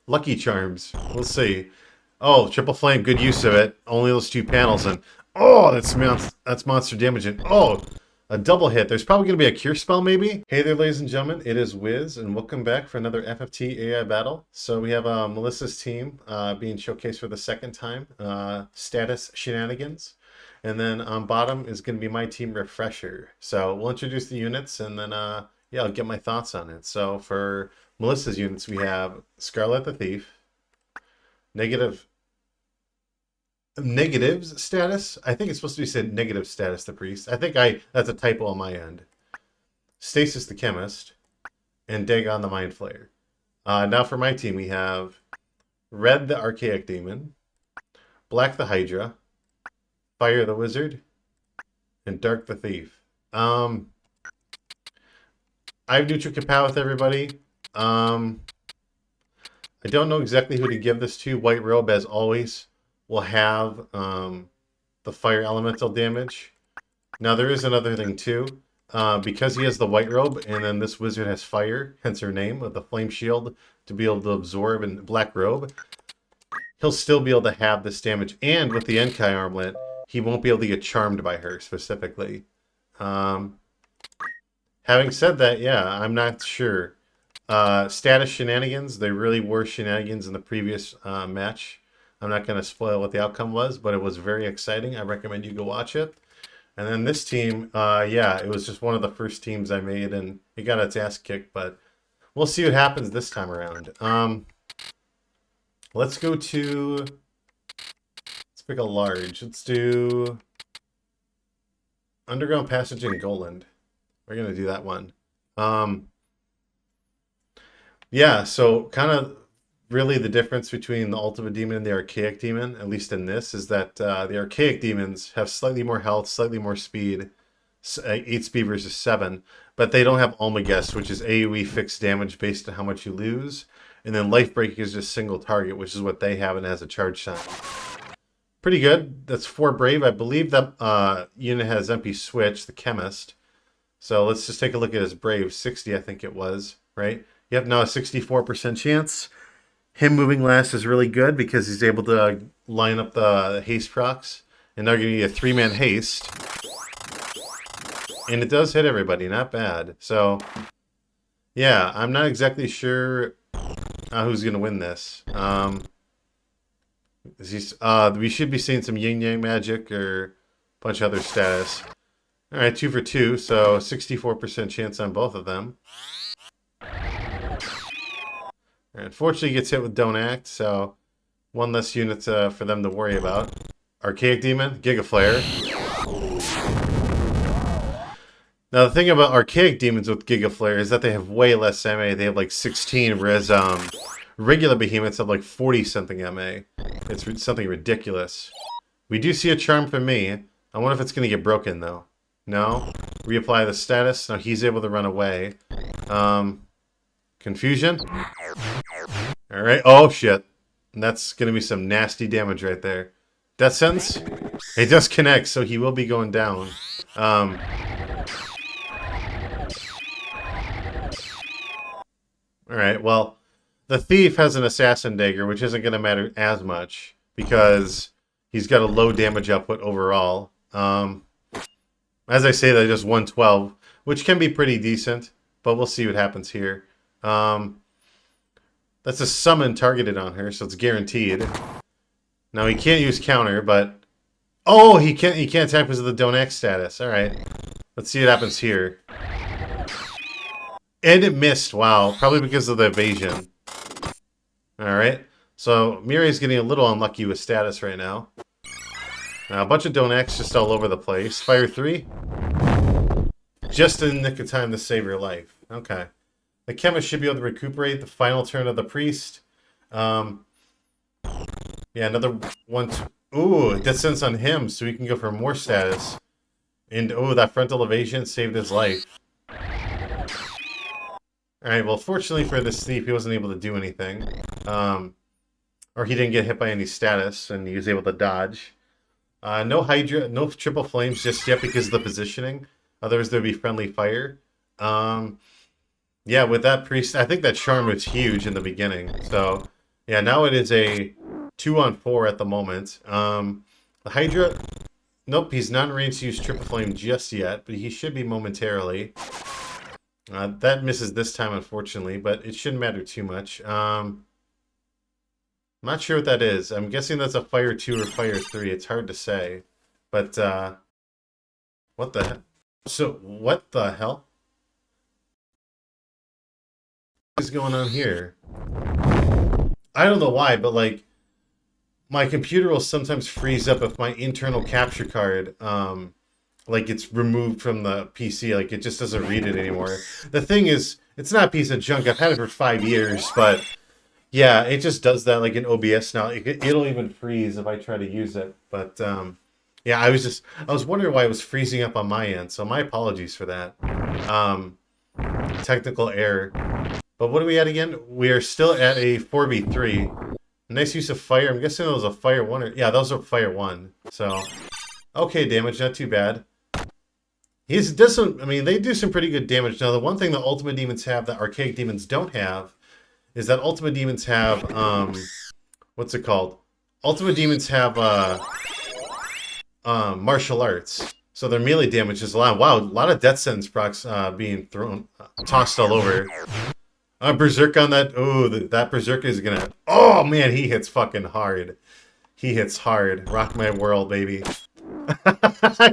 Lucky Charms. We'll see. Oh, Triple Flame, good use of it. Only those 2 panels, and oh, that's monster damage. And oh, a double hit. There's probably going to be a cure spell, maybe? Hey there, ladies and gentlemen. It is Wiz, and welcome back for another FFT AI battle. So we have Melissa's team being showcased for the second time. Status Shenanigans. And then on bottom is going to be my team, Refresher. So we'll introduce the units, and then yeah, I'll get my thoughts on it. So for Melissa's units, we have Scarlet the Thief, negatives status. I think it's supposed to be said negative status the priest. I think that's a typo on my end. Stasis the chemist, and Dagon the mind flayer. Now for my team, we have Red the archaic demon, Black the hydra, Fire the wizard, and Dark the thief. I have neutral kapow with everybody. I don't know exactly who to give this to. White Robe, as always, will have the fire elemental damage. Now there is another thing too. Because he has the White Robe, and then this wizard has fire, hence her name, with the flame shield to be able to absorb, and Black Robe, he'll still be able to have this damage. And with the Enkai Armlet, he won't be able to get charmed by her specifically. Having said that, yeah, I'm not sure. Status Shenanigans, there really were shenanigans in the previous match. I'm not going to spoil what the outcome was, but it was very exciting. I recommend you go watch it. And then this team, yeah, it was just one of the first teams I made, and it got its ass kicked, but we'll see what happens this time around. Let's go to... Let's pick a large. Let's do Underground Passage in Goland. We're going to do that one. Yeah, so kind of really the difference between the Ultimate Demon and the Archaic Demon, at least in this, is that the Archaic Demons have slightly more health, slightly more speed, 8 speed versus 7, but they don't have Almagest, which is AoE fixed damage based on how much you lose, and then Life Break is just single target, which is what they have, and has a charge sign. Pretty good. That's 4 Brave. I believe that unit has MP Switch, the Chemist. So let's just take a look at his Brave. 60, I think it was, right? Yep, now a 64% chance. Him moving last is really good because he's able to line up the haste procs. And now you're going to need a 3-man haste. And it does hit everybody, not bad. So, yeah, I'm not exactly sure who's going to win this. We should be seeing some Yin Yang Magic or a bunch of other status. Alright, 2 for 2, so 64% chance on both of them. Unfortunately, he gets hit with Don't Act, so one less unit for them to worry about. Archaic Demon, Giga Flare. Now, the thing about Archaic Demons with Giga Flare is that they have way less MA. They have like 16, whereas regular Behemoths have like 40-something MA. It's something ridiculous. We do see a charm from me. I wonder if it's going to get broken, though. No? Reapply the status. Now he's able to run away. Confusion. Alright. Oh, shit. That's going to be some nasty damage right there. Death Sentence? It does connect, so he will be going down. Alright, well, the Thief has an Assassin Dagger, which isn't going to matter as much, because he's got a low damage output overall. As I say, they're just 112, which can be pretty decent, but we'll see what happens here. That's a summon targeted on her, so it's guaranteed. Now he can't use counter, but oh, he can't attack because of the Don't Act status. All right, let's see what happens here. And it missed. Wow, probably because of the evasion. All right, so Mirai's getting a little unlucky with status right now. Now, a bunch of Don't Acts just all over the place. Fire 3. Just in the nick of time to save your life. Okay. The Chemist should be able to recuperate the final turn of the Priest. Yeah, another one. Ooh, Death Sentence on him, so he can go for more status. And, oh, that frontal evasion saved his life. Alright, well, fortunately for this Thief, he wasn't able to do anything. Or he didn't get hit by any status, and he was able to dodge. No Hydra, no Triple Flames just yet because of the positioning. Otherwise, there would be Friendly Fire. Yeah, with that Priest, I think that Charm was huge in the beginning. So, Yeah, now it is a 2-on-4 at the moment. The Hydra, nope, he's not in range to use Triple Flame just yet, but he should be momentarily. That misses this time, unfortunately, but it shouldn't matter too much. I'm not sure what that is. I'm guessing that's a Fire 2 or Fire 3. It's hard to say. But, what the hell? So, what the hell is going on here? I don't know why, but, like, my computer will sometimes freeze up if my internal capture card, like, it's removed from the PC. Like, it just doesn't read it anymore. The thing is, it's not a piece of junk. I've had it for 5 years, but... yeah, it just does that like in OBS now. It'll even freeze if I try to use it. But yeah, I was wondering why it was freezing up on my end. So my apologies for that. Technical error. But what are we at again? We are still at a 4v3. Nice use of fire. I'm guessing that was a fire 1 or yeah, those are fire 1. So okay, damage, not too bad. He does some. I mean, they do some pretty good damage. Now, the one thing the Ultimate Demons have that Archaic Demons don't have is that Ultimate Demons have, what's it called? Ultimate Demons have, martial arts. So their melee damage is a lot. Wow, a lot of death sentence procs being thrown, tossed all over. Berserk on that. Oh, that Berserk is gonna... oh, man, he hits fucking hard. He hits hard. Rock my world, baby.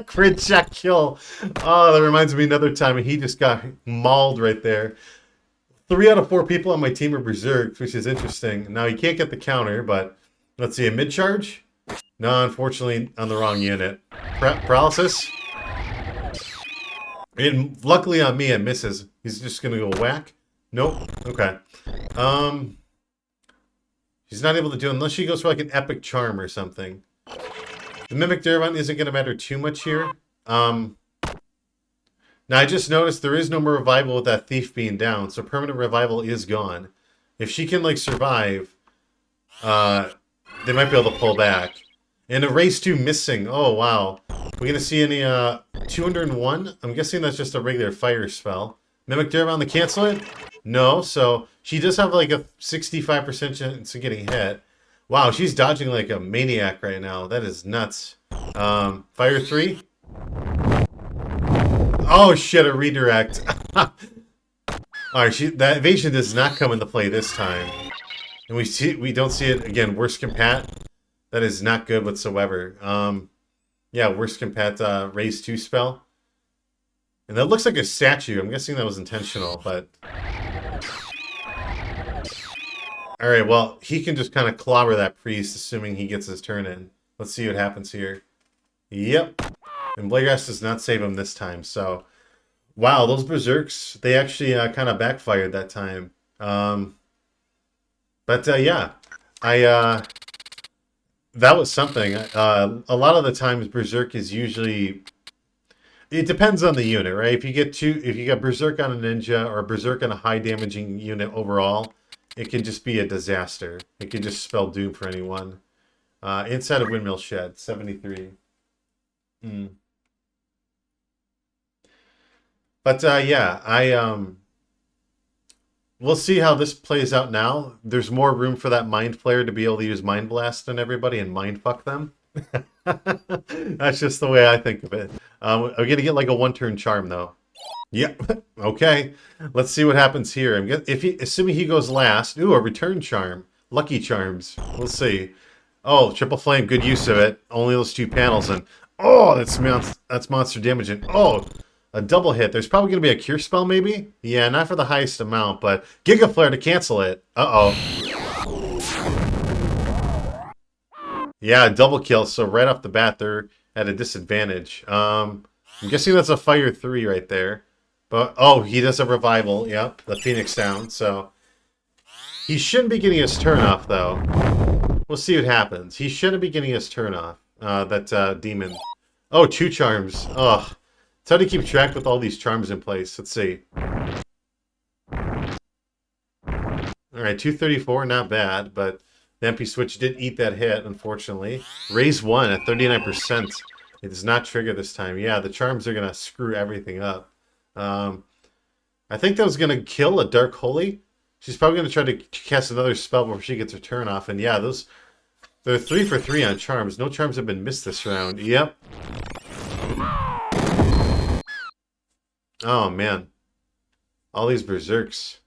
Crit check kill. Oh, that reminds me another time he just got mauled right there. 3 out of 4 people on my team are Berserk, which is interesting. Now, you can't get the counter, but let's see, a mid-charge? No, unfortunately, on the wrong unit. Paralysis? And luckily on me, it misses. He's just going to go whack. Nope. Okay. She's not able to do it unless she goes for like an epic charm or something. The Mimic Daravon isn't going to matter too much here. Now, I just noticed there is no more revival with that thief being down, so permanent revival is gone. If she can, like, survive, they might be able to pull back. And a race 2 missing. Oh, wow. We're going to see any 201? I'm guessing that's just a regular fire spell. Mimic Daravon to cancel it? No, so she does have, like, a 65% chance of getting hit. Wow, she's dodging like a maniac right now. That is nuts. Fire 3? Oh shit, a redirect. Alright, that evasion does not come into play this time. And we don't see it again, worst compat. That is not good whatsoever. Yeah, worst compat raise 2 spell. And that looks like a statue. I'm guessing that was intentional, but alright, well, he can just kind of clobber that priest, assuming he gets his turn in. Let's see what happens here. Yep. And Bladegrass does not save him this time, so... wow, those Berserks, they actually kind of backfired that time. Yeah. That was something. A lot of the times, Berserk is usually... it depends on the unit, right? If you got Berserk on a ninja, or Berserk on a high-damaging unit overall... it can just be a disaster. It can just spell doom for anyone. Inside of Windmill Shed, 73. But yeah, we'll see how this plays out now. There's more room for that Mind Flayer to be able to use Mind Blast on everybody and Mind Fuck them. That's just the way I think of it. I'm going to get like a 1-turn charm, though. Yep. Okay. Let's see what happens here. Assuming he goes last. Ooh, a return charm. Lucky charms. We'll see. Oh, triple flame. Good use of it. Only those 2 panels. And oh, that's monster damage. And oh, a double hit. There's probably going to be a cure spell, maybe? Yeah, not for the highest amount, but Giga Flare to cancel it. Uh-oh. Yeah, double kill. So right off the bat, they're at a disadvantage. I'm guessing that's a fire 3 right there. But, oh, he does a revival. Yep, the Phoenix down. So he shouldn't be getting his turn off, though. We'll see what happens. He shouldn't be getting his turn off. That demon. Oh, 2 charms. Ugh. It's hard to keep track with all these charms in place. Let's see. Alright, 234, not bad, but the MP switch did eat that hit, unfortunately. Raise 1 at 39%. It does not trigger this time. Yeah, the charms are going to screw everything up. I think that was going to kill a Dark Holy. She's probably going to try to cast another spell before she gets her turn off. And yeah, they're 3 for 3 on charms. No charms have been missed this round. Yep. Oh, man. All these berserks.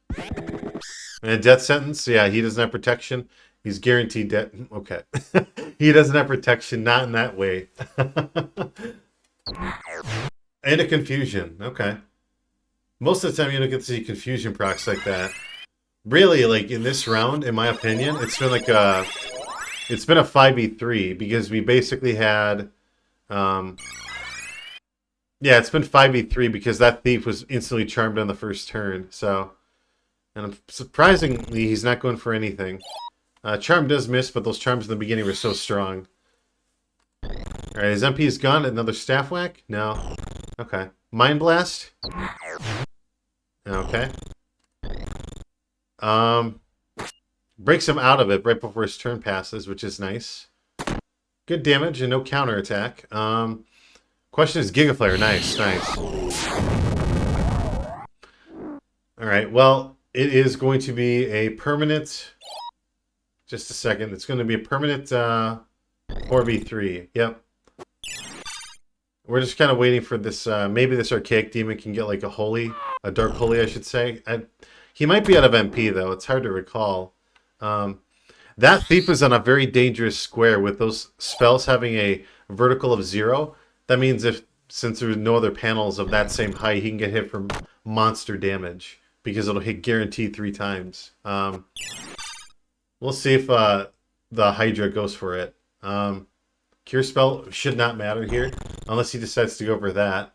And death sentence? Yeah, he doesn't have protection. He's guaranteed death. Okay. He doesn't have protection, not in that way. And a confusion. Okay. Most of the time you don't get to see confusion procs like that. Really, like in this round, in my opinion, it's been like a 5v3 because we basically had yeah, it's been 5v3 because that thief was instantly charmed on the first turn. So, and surprisingly, he's not going for anything. Charm does miss, but those charms in the beginning were so strong. Alright, his MP is gone. Another staff whack? No. Okay. Mind Blast? Okay. Breaks him out of it right before his turn passes, which is nice. Good damage and no counterattack. Question is Giga Flare. Nice, nice. Alright, well, it is going to be a permanent... Just a second. It's going to be a permanent 4v3. Yep. We're just kind of waiting for this. Maybe this Archaic Demon can get like a Dark Holy, I should say. He might be out of MP, though. It's hard to recall. That Thief is on a very dangerous square with those spells having a vertical of 0. That means since there's no other panels of that same height, he can get hit for monster damage because it'll hit guaranteed 3 times. We'll see if the Hydra goes for it. Cure Spell should not matter here, unless he decides to go for that.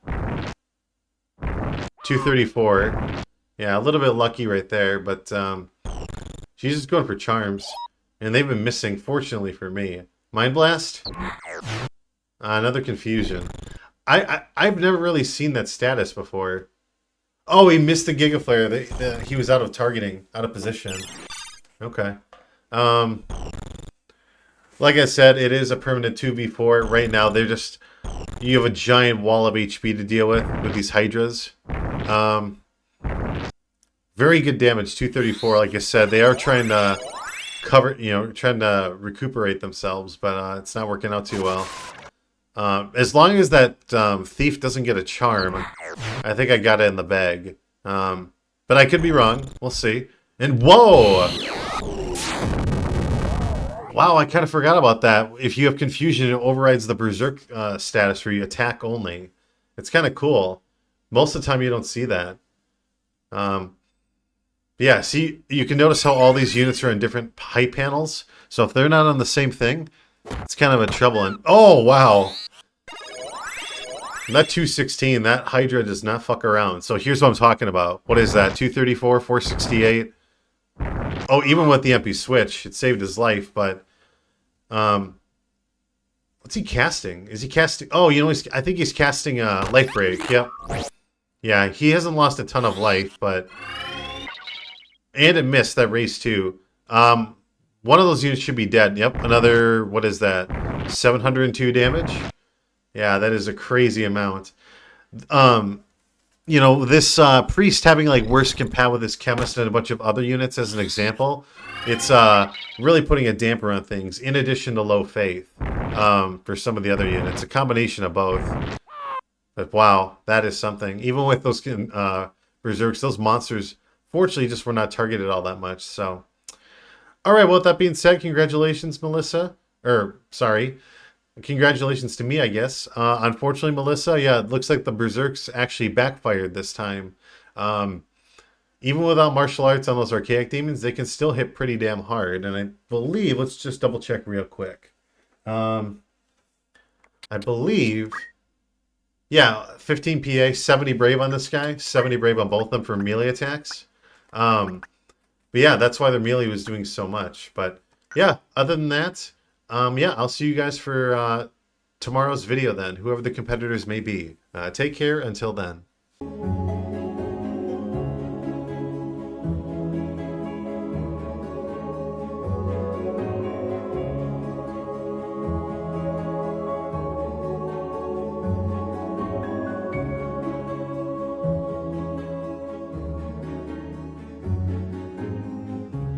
234. Yeah, a little bit lucky right there, but she's just going for charms. And they've been missing, fortunately for me. Mind Blast? Another confusion. I've never really seen that status before. Oh, he missed the Giga Flare. He was out of targeting, out of position. Okay. Like I said, it is a permanent 2v4. Right now, you have a giant wall of HP to deal with these Hydras. Very good damage, 234. Like I said, they are trying to trying to recuperate themselves, but it's not working out too well. As long as that Thief doesn't get a charm, I think I got it in the bag. But I could be wrong. We'll see. And whoa! Wow, I kind of forgot about that. If you have confusion, it overrides the Berserk status where you attack only. It's kind of cool. Most of the time you don't see that. Yeah, see, you can notice how all these units are in different height panels. So if they're not on the same thing, it's kind of a trouble. And oh, wow. That 216, that Hydra does not fuck around. So here's what I'm talking about. What is that? 234, 468. Oh, even with the MP switch, it saved his life, but what's he casting? Is he casting? Oh, I think he's casting Life Break. Yep. Yeah, he hasn't lost a ton of life, but and it missed that race too. One of those units should be dead. Yep, another, what is that? 702 damage? Yeah, that is a crazy amount. This priest having like worse compat with his chemist and a bunch of other units as an example, it's really putting a damper on things in addition to low faith for some of the other units. A combination of both. But wow, that is something. Even with those berserks, those monsters fortunately just were not targeted all that much. So, all right, well, with that being said, congratulations, Melissa. Congratulations to me, I guess. Unfortunately, Melissa, yeah, it looks like the Berserks actually backfired this time. Even without martial arts on those Archaic Demons, they can still hit pretty damn hard. And I believe, let's just double check real quick. I believe, yeah, 15 PA, 70 Brave on this guy, 70 Brave on both of them for melee attacks. But yeah, that's why their melee was doing so much. But yeah, other than that, yeah, I'll see you guys for tomorrow's video then, whoever the competitors may be. Take care until then.